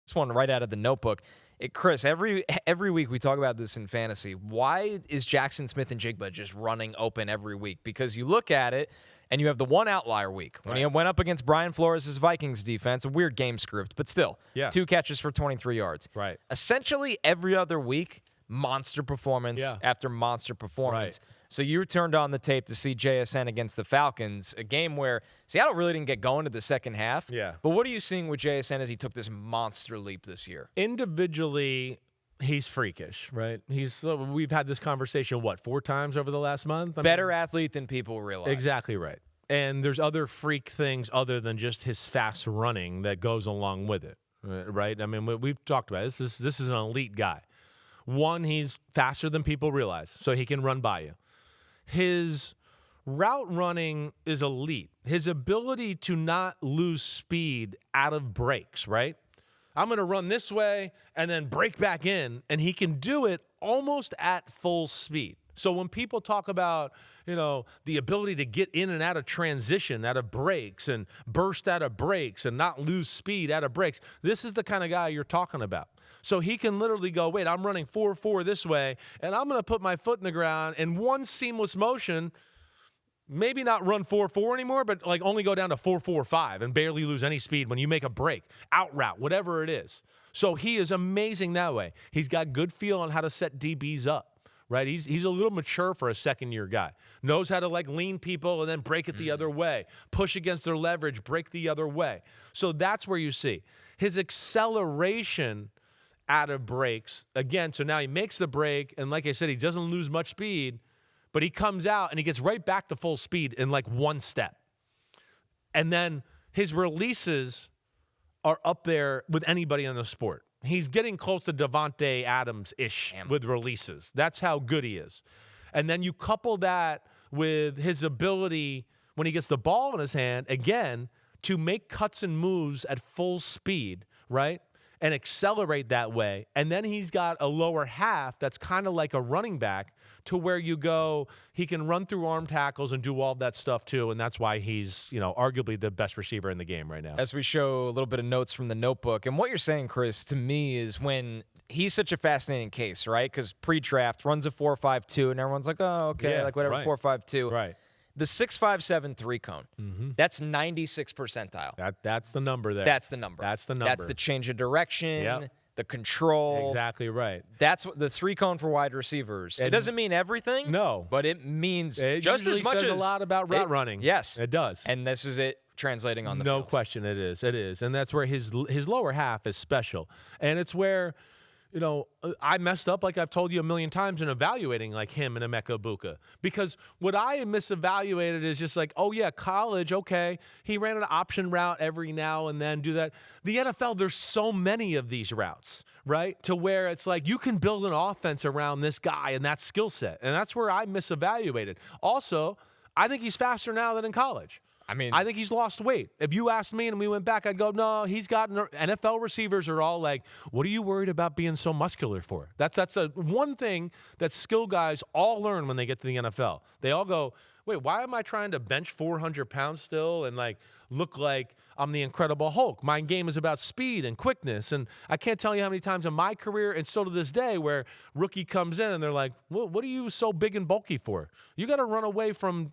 This one right out of the notebook. Chris, every week we talk about this in fantasy. Why is Jaxon Smith-Njigba just running open every week? Because you look at it, and you have the one outlier week when he went up against Brian Flores' Vikings defense, a weird game script, but still, 2 catches for 23 yards. Right. Essentially, every other week, monster performance after monster performance. Right. So you turned on the tape to see JSN against the Falcons, a game where Seattle really didn't get going to the second half. Yeah. But what are you seeing with JSN as he took this monster leap this year? Individually, he's freakish, right? We've had this conversation, 4 times over the last month? Better athlete than people realize. Exactly right. And there's other freak things other than just his fast running that goes along with it, right? I mean, we've talked about it. This is an elite guy. One, he's faster than people realize, so he can run by you. His route running is elite. His ability to not lose speed out of breaks, right? I'm going to run this way and then break back in, and he can do it almost at full speed. So when people talk about, the ability to get in and out of transition, out of breaks, and burst out of breaks, and not lose speed out of breaks, this is the kind of guy you're talking about. So he can literally go, wait, I'm running 4-4 this way, and I'm going to put my foot in the ground in one seamless motion, maybe not run 4-4 anymore, but like only go down to 4-4-5 and barely lose any speed when you make a break, out route, whatever it is. So he is amazing that way. He's got good feel on how to set DBs up. Right, he's a little mature for a second-year guy. Knows how to lean people and then break it the other way. Push against their leverage, break the other way. So that's where you see his acceleration out of breaks. Again, so now he makes the break, and like I said, he doesn't lose much speed, but he comes out and he gets right back to full speed in one step. And then his releases are up there with anybody in the sport. He's getting close to Devontae Adams-ish with releases. That's how good he is. And then you couple that with his ability when he gets the ball in his hand, again, to make cuts and moves at full speed, right, and accelerate that way. And then he's got a lower half that's kind of like a running back to where you go, he can run through arm tackles and do all that stuff too, and that's why he's, arguably the best receiver in the game right now. As we show a little bit of notes from the notebook, and what you're saying, Chris, to me is when he's such a fascinating case, right? Because pre-draft runs a 4.52, and everyone's like, oh, okay, whatever, 4.52. Right. The 6.57 3-cone, that's 96th percentile. That's the number there. That's the number. That's the number. That's the change of direction. The control. Exactly right. That's what the 3-cone for wide receivers. It doesn't mean everything. No. But it means it just as much says as a lot about route running. Yes. It does. And this is it translating on the field. field. No question it is. It is. And that's where his lower half is special. And it's where, I messed up, like I've told you a million times, in evaluating him and Emeka Egbuka. Because what I misevaluated is just college, okay, he ran an option route every now and then, do that. The NFL, there's so many of these routes, right, to where it's you can build an offense around this guy and that skill set. And that's where I misevaluated. Also, I think he's faster now than in college. I think he's lost weight. If you asked me and we went back, I'd go, no, he's got NFL receivers are all what are you worried about being so muscular for? That's one thing that skill guys all learn when they get to the NFL. They all go, wait, why am I trying to bench 400 pounds still and look like I'm the Incredible Hulk? My game is about speed and quickness. And I can't tell you how many times in my career, and still to this day, where rookie comes in and they're like, well, what are you so big and bulky for? You got to run away from,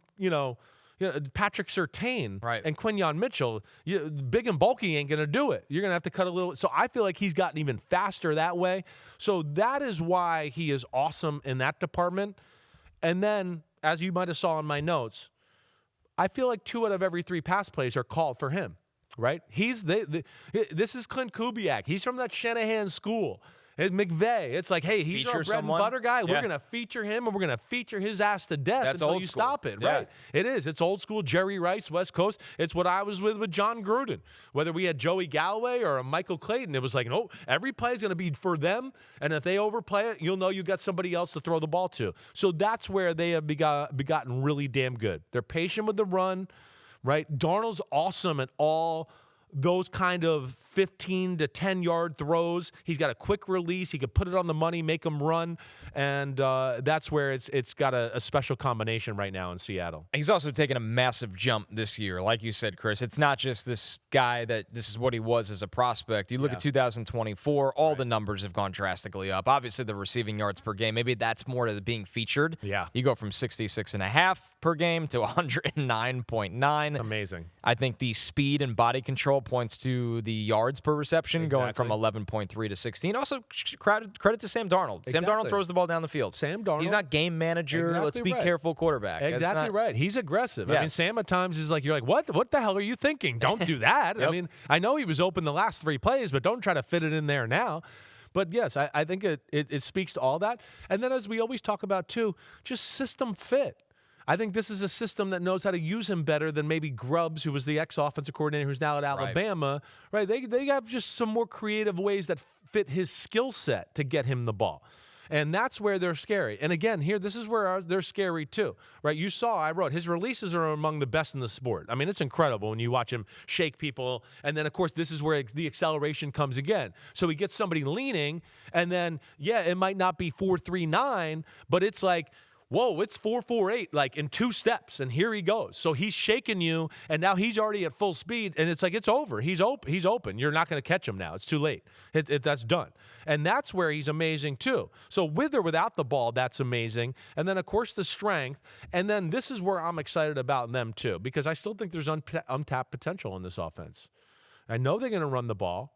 Patrick Surtain and Quinyon Mitchell. Big and bulky ain't going to do it. You're going to have to cut a little. So I feel like he's gotten even faster that way. So that is why he is awesome in that department. And then, as you might have saw in my notes, I feel like 2 out of every 3 pass plays are called for him, right? This is Clint Kubiak. He's from that Shanahan school. It's McVay. It's hey, he's our bread and butter guy. We're going to feature him, and we're going to feature his ass to death until you stop it. Right? It is. It's old school Jerry Rice, West Coast. It's what I was with John Gruden. Whether we had Joey Galloway or a Michael Clayton, it was no, every play is going to be for them, and if they overplay it, you'll know you got somebody else to throw the ball to. So that's where they have begotten really damn good. They're patient with the run, right? Darnold's awesome at all those kind of 15 to 10-yard throws. He's got a quick release. He could put it on the money, make them run, and that's where it's got a special combination right now in Seattle. He's also taken a massive jump this year. Like you said, Chris, it's not just this guy that this is what he was as a prospect. You look at 2024, all the numbers have gone drastically up. Obviously, the receiving yards per game, maybe that's more to being featured. Yeah. You go from 66.5 per game to 109.9. Amazing. I think the speed and body control points to the yards per reception going from 11.3 to 16. Also, credit to Sam Darnold. Sam Darnold throws the ball down the field. Sam Darnold. He's not game manager. Let's be careful quarterback. Exactly right. He's aggressive. Yes. I mean, Sam at times is like, you're like, what the hell are you thinking? Don't do that. I mean, I know he was open the last 3 plays, but don't try to fit it in there now. But yes, I think it speaks to all that. And then as we always talk about too, just system fit. I think this is a system that knows how to use him better than maybe Grubbs, who was the ex-offensive coordinator who's now at Alabama. Right? They have just some more creative ways that fit his skill set to get him the ball. And that's where they're scary. And again, here, this is where they're scary too, right? You saw, I wrote, his releases are among the best in the sport. I mean, it's incredible when you watch him shake people. And then, of course, this is where the acceleration comes again. So he gets somebody leaning, and then, yeah, it might not be 4.39, but it's like, whoa, it's 4.48, like in 2 steps, and here he goes. So he's shaking you, and now he's already at full speed, and it's like it's over. He's open. You're not going to catch him now. It's too late. That's done. And that's where he's amazing too. So with or without the ball, that's amazing. And then, of course, the strength. And then this is where I'm excited about them too, because I still think there's untapped potential in this offense. I know they're going to run the ball.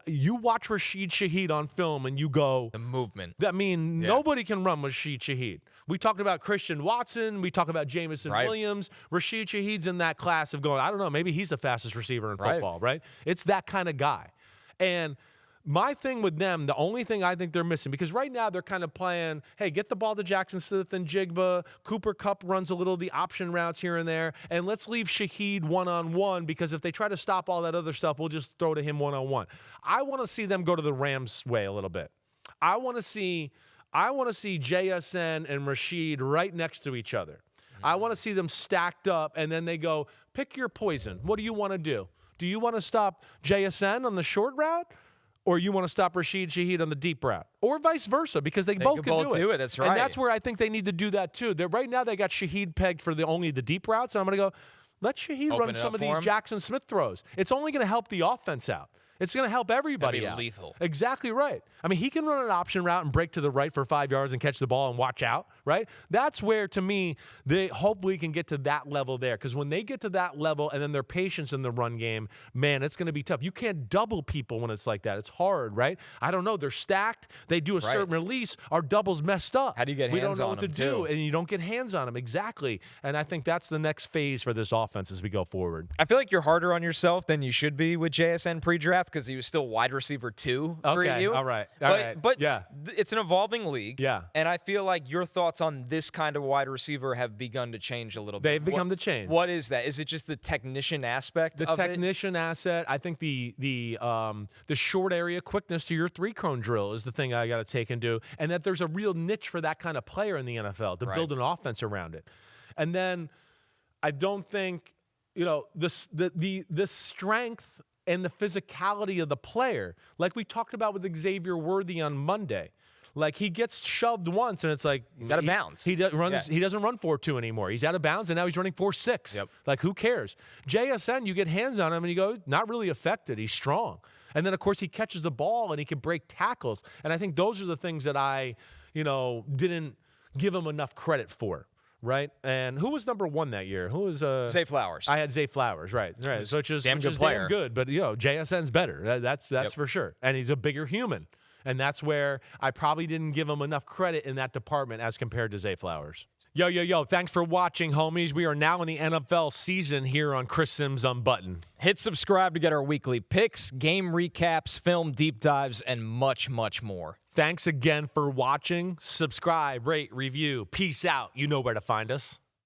You watch Rashid Shaheed on film and you go, the movement. I mean, nobody can run with Rashid Shaheed. We talked about Christian Watson. We talk about Jameson Williams. Rashid Shaheed's in that class of going, I don't know, maybe he's the fastest receiver in football, right? It's that kind of guy. And my thing with them, the only thing I think they're missing, because right now they're kind of playing, hey, get the ball to Jaxon Smith-Njigba. Cooper Kupp runs a little of the option routes here and there, and let's leave Shaheed one-on-one, because if they try to stop all that other stuff, we'll just throw to him one-on-one. I want to see them go to the Rams way a little bit. I want to see JSN and Rashid right next to each other. I want to see them stacked up, and then they go, pick your poison. What do you want to do? Do you want to stop JSN on the short route? Or you want to stop Rashid Shaheed on the deep route, or vice versa, because they both can do it. That's right. And that's where I think they need to do that too. Right now they got Shaheed pegged for only the deep routes, and I'm going to go, let Shaheed run some of these Jaxon Smith throws. It's only going to help the offense out. It's going to help everybody out. Lethal. Exactly right. I mean, he can run an option route and break to the right for 5 yards and catch the ball and watch out, right? That's where, to me, they hopefully can get to that level there. Because when they get to that level and then their patience in the run game, man, it's going to be tough. You can't double people when it's like that. It's hard, right? I don't know. They're stacked. They do a certain release. Our double's messed up. How do you get hands on them, We don't know what to do, and you don't get hands on them. Exactly. And I think that's the next phase for this offense as we go forward. I feel like you're harder on yourself than you should be with JSN pre-draft, because he was still wide receiver 2 for you. All right. But it's an evolving league. Yeah. And I feel like your thoughts on this kind of wide receiver have begun to change a little bit. They've begun to change. What is that? Is it just the technician aspect of it? The technician asset. I think the short area quickness to your 3-cone drill is the thing I got to take and do. And that there's a real niche for that kind of player in the NFL to build an offense around it. And then I don't think, the strength and the physicality of the player, like we talked about with Xavier Worthy on Monday. Like, he gets shoved once, and it's like he's out of bounds. He doesn't run 4.2 anymore. He's out of bounds, and now he's running 4.6. Yep. Like, who cares? JSN, you get hands on him, and you go, not really affected. He's strong. And then, of course, he catches the ball, and he can break tackles. And I think those are the things that I, didn't give him enough credit for. Right? And who was number 1 that year? Who was Zay Flowers. I had Zay Flowers, right. So which is damn good, but JSN's better. That's for sure. And he's a bigger human. And that's where I probably didn't give him enough credit in that department as compared to Zay Flowers. Yo, thanks for watching, homies. We are now in the NFL season here on Chris Simms Unbuttoned. Hit subscribe to get our weekly picks, game recaps, film deep dives, and much, much more. Thanks again for watching. Subscribe, rate, review. Peace out. You know where to find us.